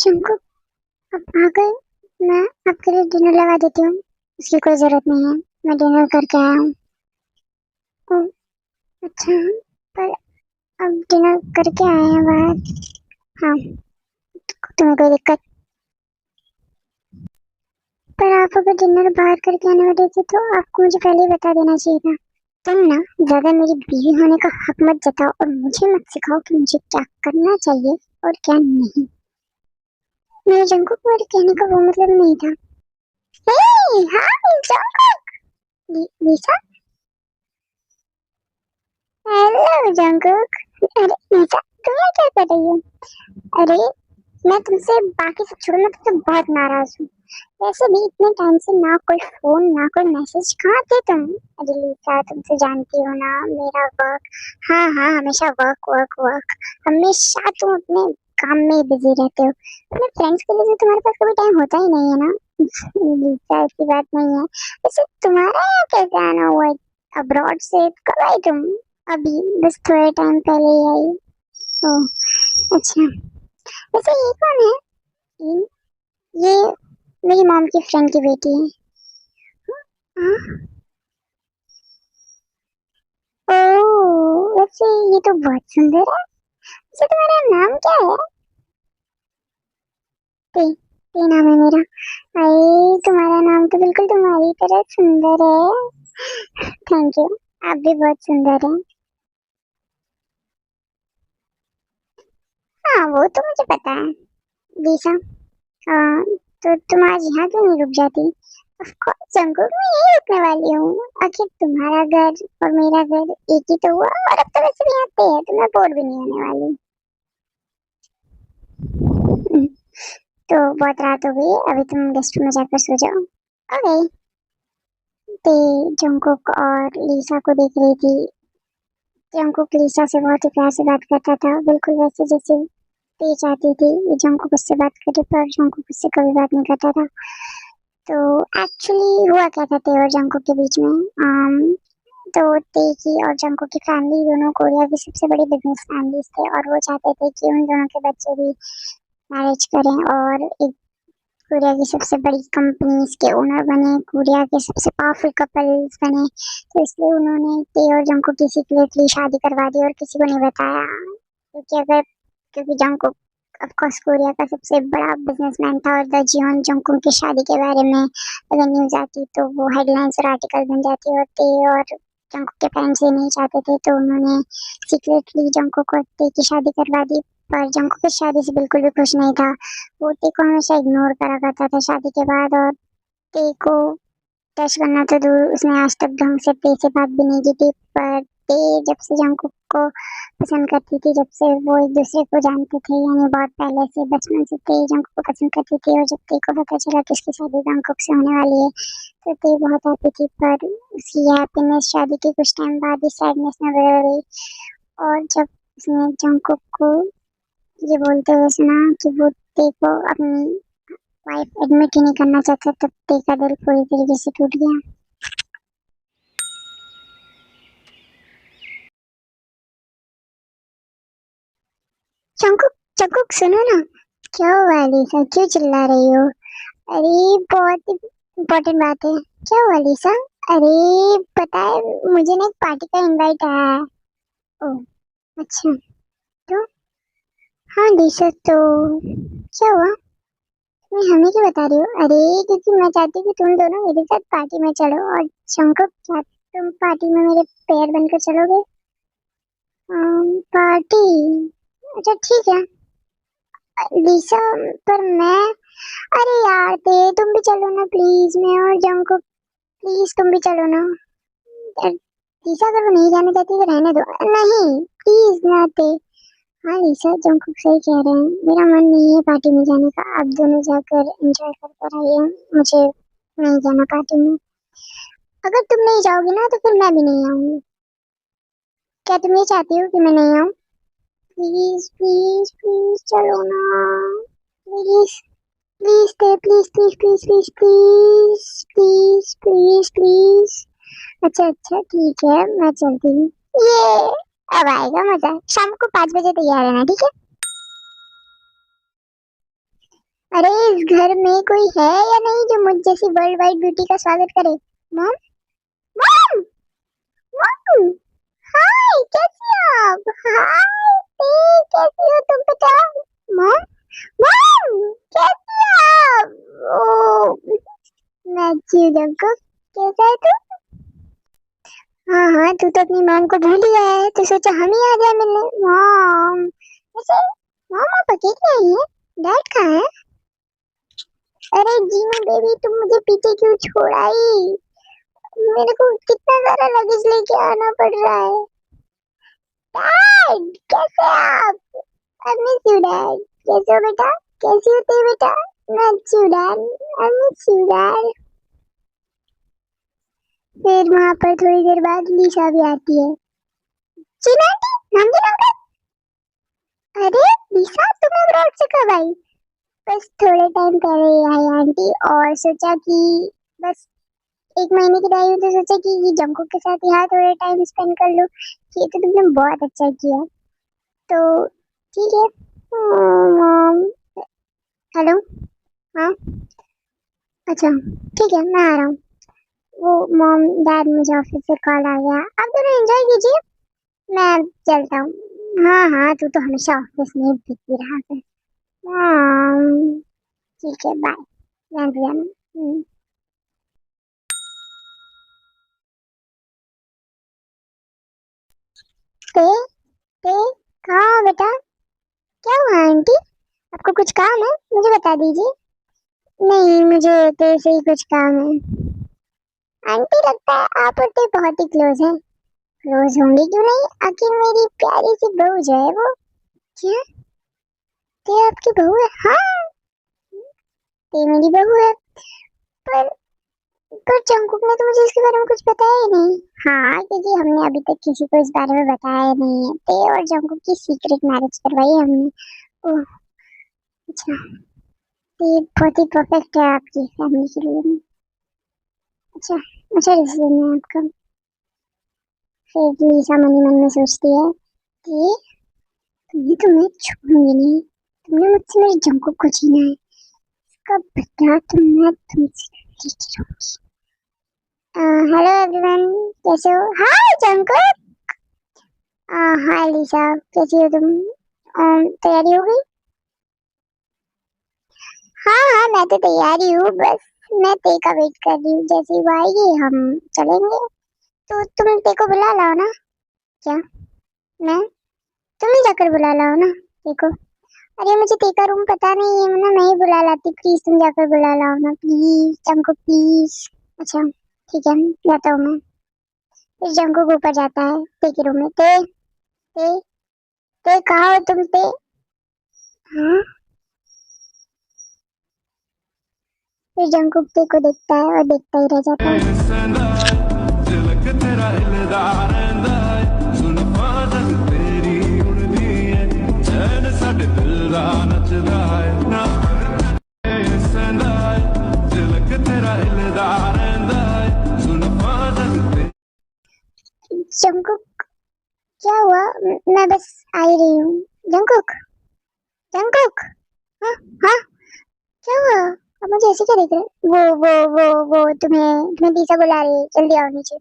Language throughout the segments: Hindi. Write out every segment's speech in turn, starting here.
शंकु, अब आ गए। मैं आपके लिए डिनर लगा देती हूँ। उसकी कोई जरूरत नहीं है, मैं डिनर करके आया हूँ। ओह, अच्छा। पर अब डिनर करके आए हैं बाहर। हाँ, तुम्हें कोई दिक्कत? पर आप अगर डिनर बाहर करके आने वाले थे तो आपको मुझे पहले ही बता देना चाहिए था। तुम ना ज्यादा मेरी बीवी होने का हक मत जताओ और मुझे मत सिखाओ कि मुझे क्या करना चाहिए और क्या नहीं। मेरे जंकुक, मेरे कहने का वो मतलब नहीं था। Hey, hi Jungkook. Lisa. Hello Jungkook. अरे लिसा, तुम यहाँ क्या कर रही हो? अरे, मैं तुमसे बाकी सब छोड़ो, मैं तुमसे बहुत नाराज हूँ। वैसे भी इतने टाइम से ना कोई फोन ना कोई मैसेज, कहाँ थे तुम? अरे लिसा, तुमसे जानती हो ना मेरा वर्क। हाँ हाँ, हमेशा वर्क वर्क वर्क। हमेशा तुम अपने काम में बिजी रहते हो। अपने फ्रेंड्स के लिए तो तुम्हारे पास कभी टाइम होता ही नहीं है ना। लिसा, ऐसी बात नहीं है। वैसे तुम्हारा यहाँ कैसे आना हुआ है अब्रॉड से? कब आई तुम? अभी बस थोड़े टाइम पहले ही आई। ओह, अच्छा। वैसे ये कौन है? ये मेरी मॉम की फ्रेंड की बेटी है। हाँ? ओह, वैसे ये तो बहुत सुंदर है। वैसे तुम्हारा नाम क्या है? ते, ते नाम है मेरा। अरे, तुम्हारा नाम तो बिल्कुल तुम्हारी तरह सुंदर है। Thank you. आप भी बहुत सुंदर हैं। हाँ, वो तो मुझे पता है। दिशा, हाँ, तो तुम आज यहाँ क्यों नहीं रुक जाती? ऑफ कोर्स जंकुक, मैं यही रुकने वाली हूँ। आखिर तुम्हारा घर और मेरा घर एक ही तो हुआ, और अब तो वैसे भी यहाँ पे है तो मैं बोर भी नहीं होने वाली। तो बहुत रात हो गई है, अभी तुम गेस्ट रूम में जाकर सो जाओ। ओके। ते जंकुक और लिसा को देख रही थी। जंकुक लिसा से बहुत ही प्यार से बात करता था, बिल्कुल वैसे जैसे ते चाहती थी कि जंकुक उससे बात करे, पर जंकुक उससे कभी बात नहीं करता था। तो एक्चुअली हुआ क्या था ते और जंकुक के बीच में? तो ते की और जंकुक की फैमिली दोनों कोरिया की सबसे बड़ी बिजनेस फैमिलीज थे, और वो चाहते थे कि उन दोनों के बच्चे भी मैरिज करें और एक कोरिया की सबसे बड़ी कंपनीज के ओनर बने, कोरिया के सबसे पावरफुल कपल्स बने। तो इसलिए उन्होंने ते और जंकुक की सीक्रेटली शादी करवा दी और किसी को नहीं बताया। क्योंकि जंकुक ऑफ कोर्स कोरिया का सबसे बड़ा बिजनेसमैन था, और द जियोन जंकुक की शादी के बारे में अगर न्यूज आती तो वो हेडलाइंस और आर्टिकल बन जाती, और ते और जंकुक के पेरेंट्स ये नहीं चाहते थे, तो उन्होंने सीक्रेटली जंकुक और ते की शादी करवा दी। पर जंकुक इस शादी से बिल्कुल भी खुश नहीं था। वो ते को हमेशा इग्नोर करा करता था शादी के बाद, और ते को टच करना तो दूर, उसने आज तक ढंग से ते से बात भी नहीं की थी। पर ते जब से जंकुक को पसंद करती थी, जब से वो एक दूसरे को जानते थे, यानी बहुत पहले से बचपन से ते जंकुक को पसंद करती थी, और जब ते को पता चला कि उसकी शादी जंकुक से होने वाली है तो ते बहुत हैप्पी थी। पर उसकी हैप्पीनेस शादी के कुछ टाइम बाद ही सैडनेस में बदल गई, और जब उसने जंकुक को ये बोलते हुए सुना कि वो ते को अपनी वाइफ एडमिट ही नहीं करना चाहता, तब ते का दिल पूरी तरीके से टूट गया। चंकुक, चंकुक सुनो ना। क्या हुआ लिसा, क्यों चिल्ला रही हो? अरे, बहुत इम्पोर्टेंट बात है। क्या हुआ लिसा? अरे, पता है मुझे ना एक पार्टी का इनवाइट आया है। ओह, अच्छा। तो हाँ लिसा, तो क्या हुआ? मैं हमें क्यों बता रही हो? अरे, क्योंकि मैं चाहती हूँ कि तुम दोनों मेरे साथ पार्टी में चलो, और शंकर, क्या तुम पार्टी में मेरे पेयर बनकर चलोगे? पार्टी? अच्छा ठीक है लिसा, पर मैं, अरे यार ते, तुम भी चलो ना प्लीज, मैं और जंको, प्लीज तुम भी चलो ना। यार, लिसा अगर वो नहीं जाना चाहती तो रहने दो। नहीं, प्लीज ना ते। हाँ लिसा, जंको सही कह रहे हैं, मेरा मन नहीं है पार्टी में जाने का, आप दोनों जाकर एंजॉय कर कर आइए, मुझे नहीं जाना पार्टी में। अगर तुम नहीं जाओगी ना तो फिर मैं भी नहीं आऊंगी। क्या तुम ये चाहती हो कि मैं नहीं आऊँ? प्लीज प्लीज प्लीज चलो ना, please please please please please please please please please please. अच्छा अच्छा ठीक है, मैं चलती हूँ। ये अब आएगा मजा, शाम को 5 बजे तैयार रहना, ठीक है? अरे इस घर में कोई है या नहीं जो मुझ जैसी वर्ल्ड वाइड ब्यूटी का स्वागत करे? मॉम, मॉम, मॉम, हाय, कैसी हो आप? हाय, कैसी हो तुम बेटा? मॉम, मॉम, कैसी हो आप? ओ, मैं अच्छी हूँ जंको, कैसा है तू? हाँ हाँ, तू तो अपनी मॉम को भूल ही गया है, तो सोचा हम ही आ जाए मिलने। मॉम, वैसे मॉम आप अकेली आई है? डैड कहाँ है? अरे जीनू बेबी, तुम मुझे पीछे क्यों छोड़ आई? मेरे को कितना सारा लगेज लेके आना पड़ रहा है। डैड, कैसे आप? I miss you dad. कैसे हो बेटा? कैसी हो तू बेटा? मैं अच्छी हूँ dad. I miss you dad. फिर वहां पर थोड़ी देर बाद लीसा भी आती है। जीना आंटी, नाम अंकल। अरे लीसा, तुम अब्रॉड से कब आई? बस थोड़े टाइम पहले ही आई आंटी, और सोचा कि बस 1 महीने की आई हूँ, तो सोचा कि ये जंकुक के साथ यहाँ थोड़ा टाइम स्पेंड कर लूँ। ये तो तुमने बहुत अच्छा किया। तो ठीक है। Mom, hello. हाँ, अच्छा, ठीक है, मैं आ रहा हूँ। वो मॉम डैड, मुझे ऑफिस से कॉल आ गया, आप दोनों एंजॉय कीजिए, मैं चलता हूँ। हाँ हाँ, तू तो हमेशा ऑफिस में ही बिजी रहा कर। मॉम, ठीक है, बाय। ध्यान से जाना। ते ते कहाँ हो बेटा? क्या हुआ आंटी? आपको कुछ काम है? मुझे बता दीजिए। नहीं, मुझे तेरे से ही कुछ काम है। आंटी, लगता है आप और ते बहुत ही क्लोज हैं। क्लोज होंगे क्यों नहीं, आखिर मेरी प्यारी सी बहू जो है वो। क्या? ते आपकी बहू है? हाँ, ते मेरी बहू है। पर पर जंकुक ने तो मुझे इसके बारे में कुछ बताया ही नहीं। हाँ, क्योंकि हमने अभी तक किसी को इस बारे में बताया नहीं है। ते और जंकुक की सीक्रेट मैरिज करवाई है हमने। ओह, अच्छा। ये बहुत ही परफेक्ट है आपकी फैमिली के लिए। अच्छा, अच्छा डिसीजन है आपका। फिर लीसा मन ही मन में सोचती है कि तुम्हें तो मैं छोड़ूंगी नहीं, तुमने मुझसे मेरे जंकुक को छीना है, इसका बदला तो मैं तुमसे लेके रहूंगी। हेलो एवरीवन, कैसे हो? हाय जंकुक। हाय लीसा, कैसी हो तुम? तैयारी हो गई? हाँ हाँ, मैं तो तैयार ही हूँ, बस मैं ते का वेट कर रही हूँ, जैसे ही वो आएगी हम चलेंगे। तो तुम ते को बुला लाओ ना। क्या? मैं? तुम ही जाकर बुला लाओ ना ते को। अरे मुझे ते का रूम पता नहीं है ना, मैं ही बुला लाती, प्लीज तुम जाकर बुला लाओ ना, प्लीज हमको, प्लीज। अच्छा, ठीक है, जाता हूँ मैं। फिर जंकुक ऊपर जाता है ते के रूम में। ते ते कहाँ हो तुम ते? हाँ। फिर जंकुक ते को देखता है और देखता ही रह जाता है। जंकुक, क्या हुआ? मैं बस आ ही रही हूँ। Jungkook, Jungkook. हाँ हाँ, क्या हुआ? अब मुझे ऐसे क्या देख रहे हैं? वो तुम्हें तुम्हें दीसा बुला रही है, जल्दी आओ नीचे।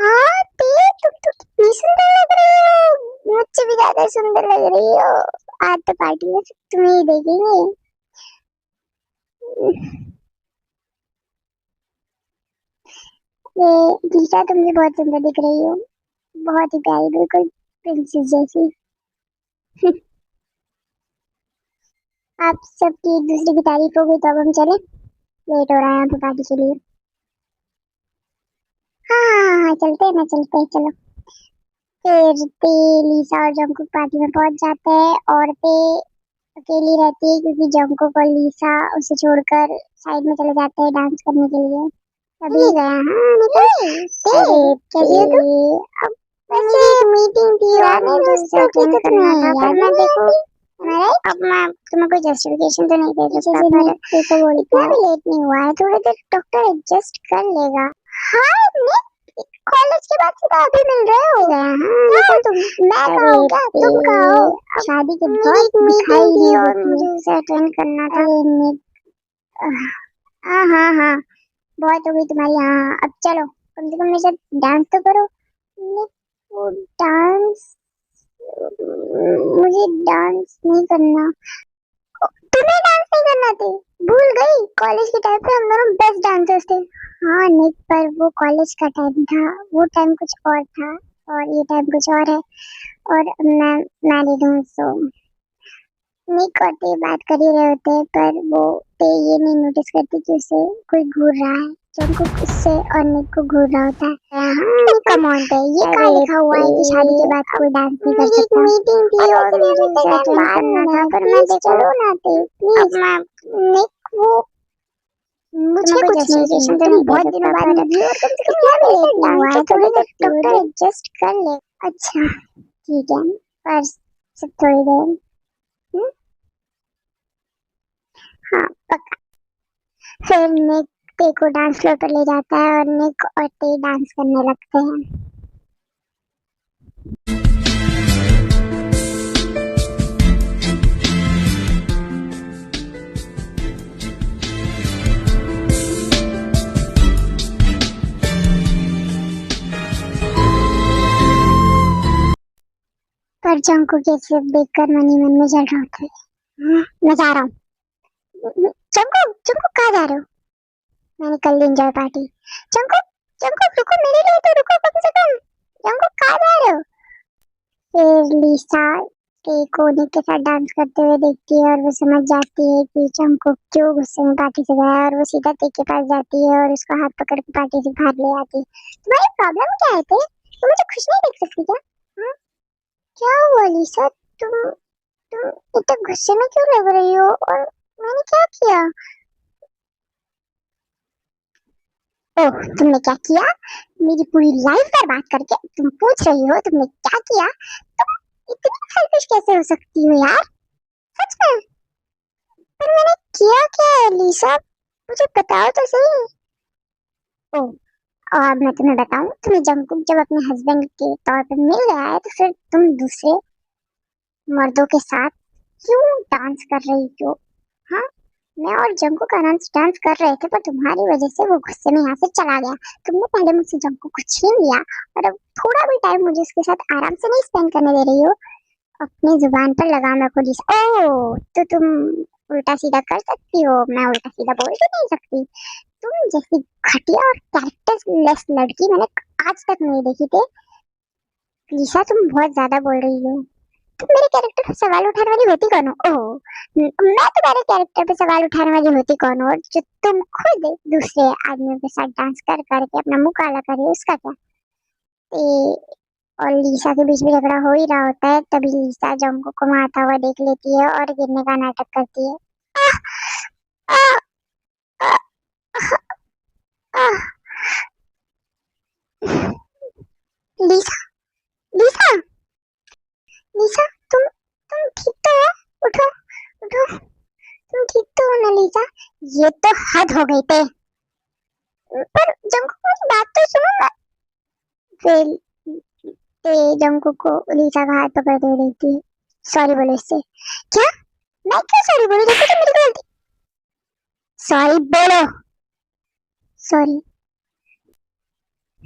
हाँ ते, तुम तो कितनी सुंदर लग रही हो, मुझसे भी ज्यादा सुंदर लग रही हो। आज तो पार्टी में सिर्फ तुम्हें ही देखेंगे। ये दीसा, तुम भी बहुत सुंदर दिख रही हो, बहुत ही प्यारी, बिल्कुल प्रिंसेस जैसी। आप सबकी एक दूसरे की तारीफ हो गई, तो अब हम चले, लेट हो रहा है यहाँ पे पार्टी के लिए। हाँ हाँ हाँ, चलते हैं ना, चलते हैं, चलो। फिर ते, लीसा और जंकुक पार्टी में पहुंच जाते हैं, और ते अकेली रहती है क्योंकि जंकुक और लीसा उसे छोड़कर साइड में चले जाते हैं डांस करने के लिए। अभी गया। हाँ निकल। अरे कैसी हो तू? अब वैसे मीटिंग थी, पुराने दोस्तों की तो तुम्हें था, पर मैं देखो, अब मैं तुम्हें कोई जस्टिफिकेशन तो नहीं दे सकता, पर देखो वो इतना भी लेट नहीं हुआ है, थोड़ी देर डॉक्टर एडजस्ट कर लेगा। हाँ, कॉलेज के बाद से तो अभी मिल रहे हो। हाँ, तुम? मैं कहूँ क्या? तुम कहो। शादी के बाद दिखाई नहीं और मुझे उसे अटेंड करना था। हाँ हाँ हाँ, बहुत हो गई तुम्हारी। हाँ अब चलो, कम से कम मेरे साथ डांस तो करो। वो डांस, मुझे डांस नहीं करना। तुम्हें डांस नहीं करना थे? भूल गई, कॉलेज के टाइम पे हम दोनों बेस्ट डांसर्स थे। हाँ निक, पर वो कॉलेज का टाइम था, वो टाइम कुछ और था और ये टाइम कुछ और है। और मैं मैरिड हूँ, सो निक और ते बात कर ही रहे होते हैं, पर वो ते ये नहीं नोटिस करती कि उसे कोई घूर रहा है। जंकुक उससे और निक को घूर रहा होता है। हाँ कम ऑन पे, ये कहाँ लिखा हुआ है कि शादी के बाद कोई डांस नहीं कर सकता? मीटिंग थी और मुझे उसे अटेंड करना था, पर मैं चलो ना ते प्लीज। निक वो मुझे कुछ नहीं चाहिए, तुम बहुत दिनों बाद मिली और कम से कम यार मेरे डांस तो थोड़ी देर डॉक्टर एडजस्ट कर ले। अच्छा ठीक है, पर सिर्फ थोड़ी देर। हम्म? हाँ पक्का। फिर निक ते को डांस फ्लोर पर ले जाता है और निक और ते डांस करने लगते हैं। पर जंकुक ये सिर्फ देखकर मन ही मन में जल रहा होता है। मैं जा रहा हूँ। जंकुक जंकुक कहाँ जा रहे हो? मैंने कल ली एंजॉय पार्टी। जंकुक जंकुक रुको, मेरे लिए तो रुको कम से कम। जंकुक कहाँ जा रहे हो? फिर लिसा ते को निक के साथ डांस करते हुए देखती है और वो समझ जाती है कि जंकुक क्यों गुस्से में पार्टी से गया है, और वो सीधा ते के पास जाती है और उसका हाथ पकड़ के पार्टी से बाहर ले आती है। तुम्हारी प्रॉब्लम क्या है ते? तुम मुझे खुश नहीं देख सकती क्या? हाँ? क्या हुआ लिसा? तुम इतने गुस्से में क्यों लग रही हो? और मैंने क्या किया? ओह तुमने क्या किया? मेरी पूरी लाइफ बर्बाद करके तुम पूछ रही हो तुमने क्या किया? तुम इतनी सेल्फिश कैसे हो सकती हो यार? सच में? पर मैंने किया क्या है लिसा? मुझे बताओ तो सही। ओह, और मैं तुम्हें बताऊं, तुम्हें जंकुक जब अपने हस्बैंड के तौर पर मिल गया है तो फिर तुम दूसरे मर्दों के साथ क्यों डांस कर रही हो? हाँ, मैं और जंकुक डांस डांस कर रहे थे, पर तुम्हारी वजह से वो गुस्से में यहाँ से चला गया। तुमने पहले मुझसे जंकुक को छीन लिया और अब थोड़ा भी टाइम मुझे उसके साथ आराम से नहीं स्पेंड करने दे रही हो। अपनी जुबान पर लगाम रखो लिसा। ओह तो तुम उल्टा सीधा कर सकती हो, मैं उल्टा सीधा बोल भी नहीं सकती? तुम जैसी घटिया और कैरेक्टर लेस लड़की मैंने आज तक नहीं देखी थी। लिसा तुम बहुत ज्यादा बोल रही हो। तुम मेरे कैरेक्टर पे सवाल उठाने वाली होती कौन हो? ओह, मैं तुम्हारे कैरेक्टर पे सवाल उठाने वाली होती कौन हो? जो तुम खुद दूसरे आदमियों के साथ डांस कर करके अपना मुंह काला करे, उसका क्या? ए, और लीसा के बीच में झगड़ा हो ही रहा होता है, तभी लीसा जंकुक को मारता हुआ देख लेती है और गिरने का नाटक करती है। आह, आह, आह, आह, लीसा लीसा लीसा, तुम ठीक तो हो? उठो उठो, तुम ठीक तो हो ना लीसा? ये तो हद हो गई थे। पर जंकुक मेरी बात तो सुनो ना। फिर ते जंकुक को लीसा का हाथ पकड़ते हुए देखती है। सॉरी बोलो इससे। क्या? मैं क्यों सॉरी बोलूं? देखो तो मेरी गलती। सॉरी बोलो। सॉरी।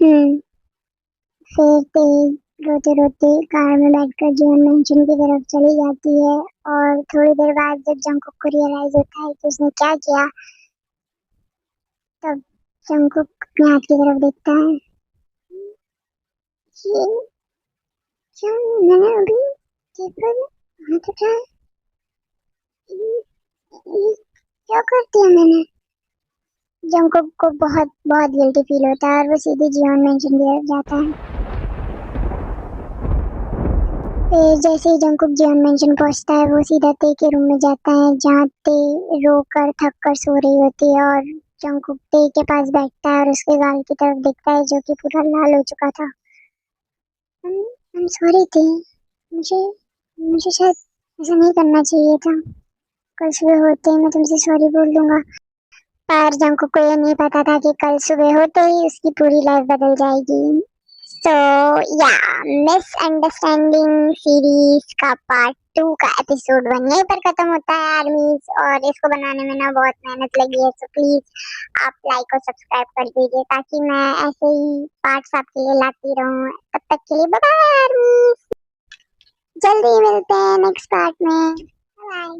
हम्म। फिर ते रोते रोते कार में बैठकर जीवन मेंशन की तरफ चली जाती है, और थोड़ी देर बाद जब जंकुक को रियलाइज होता है कि उसने क्या किया, तब जंकुक अपने हाथ की तरफ देखता है। ये क्या? मैंने अभी केवल हाथ उठाया, ये क्या कर दिया मैंने? जंकुक को बहुत बहुत गिल्टी फील होता है और वो सीधे जियोन मेंशन की तरफ जाता है। फिर जैसे ही जंकुक जियोन मेंशन पहुंचता है, वो सीधा ते के रूम में जाता है जहाँ ते रो कर थक कर सो रही होती है, और जंकुक ते के पास बैठता है और उसके गाल की तरफ देखता है जो कि पूरा लाल हो चुका था। I'm sorry ते, मुझे मुझे शायद ऐसा नहीं करना चाहिए था। कल सुबह होते ही मैं तुमसे सॉरी बोल दूंगा। पर जंकुक को ये नहीं पता था कि कल सुबह होते ही उसकी पूरी लाइफ बदल जाएगी। सो या मिसअंडरस्टैंडिंग सीरीज का पार्ट 2 का एपिसोड 1 यहीं पर खत्म होता है आर्मीज। और इसको बनाने में ना बहुत मेहनत लगी है, सो प्लीज आप लाइक और सब्सक्राइब कर दीजिए ताकि मैं ऐसे ही पार्ट्स आपके लिए लाती रहूं। तब तक के लिए बाय बाय आर्मीज, जल्दी मिलते हैं नेक्स्ट पार्ट में। बाय।